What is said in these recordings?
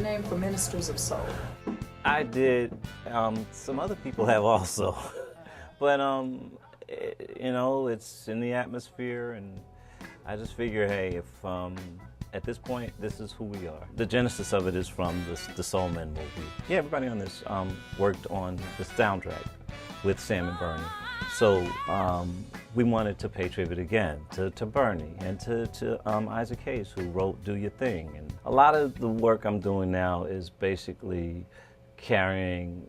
name for Ministers of Soul? I did. Some other people have also. But, you know, it's in the atmosphere, and I just figure, hey, if at this point, this is who we are. The genesis of it is from the Soul Men movie. Yeah, everybody on this worked on the soundtrack with Sam and Bernie. So we wanted to pay tribute again to Bernie and to Isaac Hayes, who wrote Do Your Thing. And a lot of the work I'm doing now is basically carrying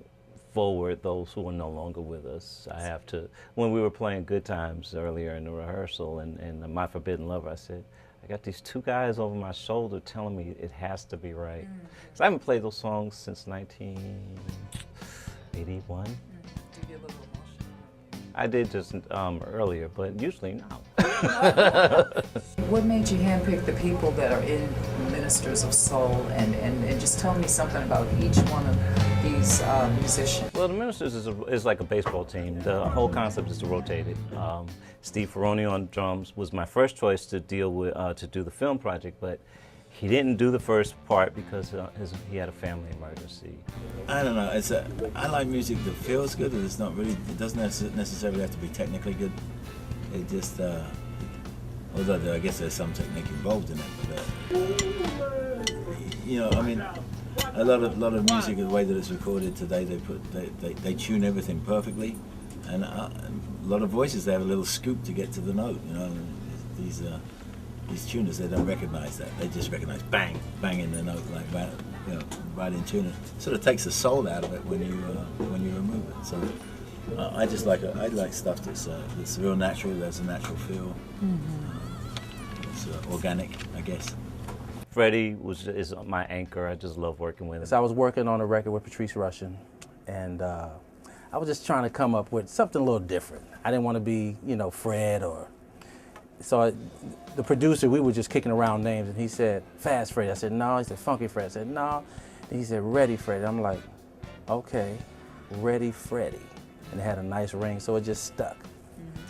forward those who are no longer with us. I have to, when we were playing Good Times earlier in the rehearsal and My Forbidden Lover, I said, I got these two guys over my shoulder telling me it has to be right. Because I haven't played those songs since 1981. Do you get a little emotional? I did just earlier, but usually no. What made you handpick the people that are in Ministers of Soul, and just tell me something about each one of these musicians? Well, the Ministers is like a baseball team. The whole concept is to rotate it. Steve Ferroni on drums was my first choice to deal with to do the film project, but he didn't do the first part because he had a family emergency. I don't know. I like music that feels good. And it's not really. It doesn't necessarily have to be technically good. It just. Although I guess there's some technique involved in it, but you know, I mean, a lot of music, the way that it's recorded today, they tune everything perfectly, and a lot of voices, they have a little scoop to get to the note. You know, these tuners, they don't recognize that. They just recognize bang, bang in the note, like you know, right in tune. It sort of takes the soul out of it when you remove it. So I like stuff that's real natural. There's a natural feel. It's organic, I guess. Freddie is my anchor. I just love working with him. So I was working on a record with Patrice Rushen, and I was just trying to come up with something a little different. I didn't want to be, you know, Fred or... So the producer, we were just kicking around names, and he said, Fast Freddy. I said, no. He said, Funky Fred. I said, no. And he said, Ready Freddy. I'm like, okay, Ready Freddy. And it had a nice ring, so it just stuck.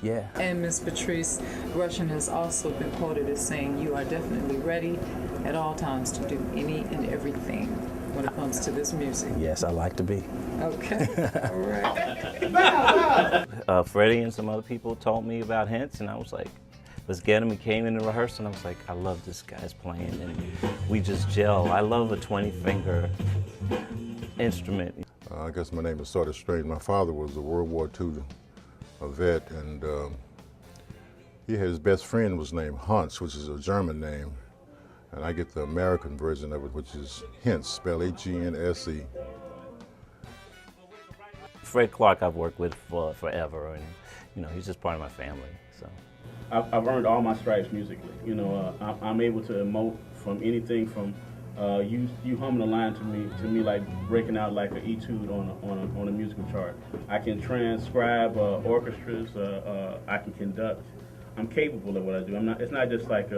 Yeah. And Ms. Patrice Rushen has also been quoted as saying, you are definitely ready at all times to do any and everything when it comes to this music. Yes, I like to be. Okay, all right. Freddie and some other people told me about Hints, and I was like, let's get him. He came in the rehearsal, and I was like, I love this guy's playing, and we just gel. I love a 20-finger instrument. I guess my name is sort of strange. My father was a World War II vet, and he had his best friend was named Hans, which is a German name, and I get the American version of it, which is Hintz, spelled H-E-N-S-E. Fred Clark I've worked with for forever, and you know, he's just part of my family. So I've earned all my stripes musically. You know, I'm able to emote from anything from you humming a line to me like breaking out like an etude on a musical chart. I can transcribe orchestras. I can conduct. I'm capable of what I do. It's not just like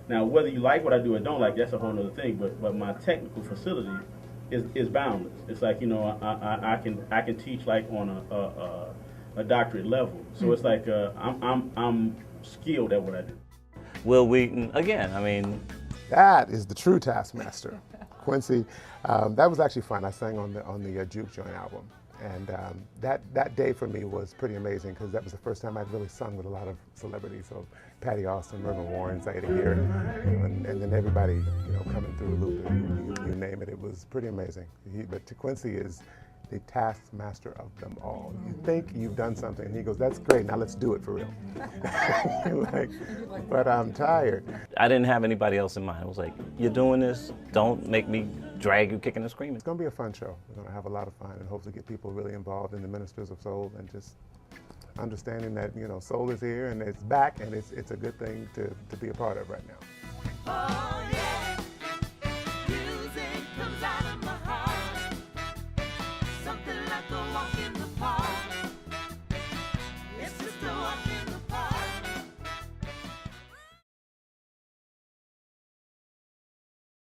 now whether you like what I do or don't like, that's a whole other thing. But my technical facility is boundless. It's like, you know, I can teach like on a doctorate level. So it's like I'm skilled at what I do. Will Wheaton again. I mean. That is the true Taskmaster, Quincy. That was actually fun. I sang on the Juke Joint album, and that day for me was pretty amazing because that was the first time I'd really sung with a lot of celebrities. So Patty Austin, Mervyn Warren, Zaida here, and then everybody, you know, coming through Luther, you name it. It was pretty amazing. But Quincy is the taskmaster of them all. You think you've done something, and he goes, that's great, now let's do it for real. But I'm tired. I didn't have anybody else in mind. I was like, you're doing this, don't make me drag you kicking and screaming. It's gonna be a fun show. We're gonna have a lot of fun and hopefully get people really involved in the Ministers of Soul and just understanding that, you know, soul is here and it's back and it's a good thing to be a part of right now. Oh, yeah.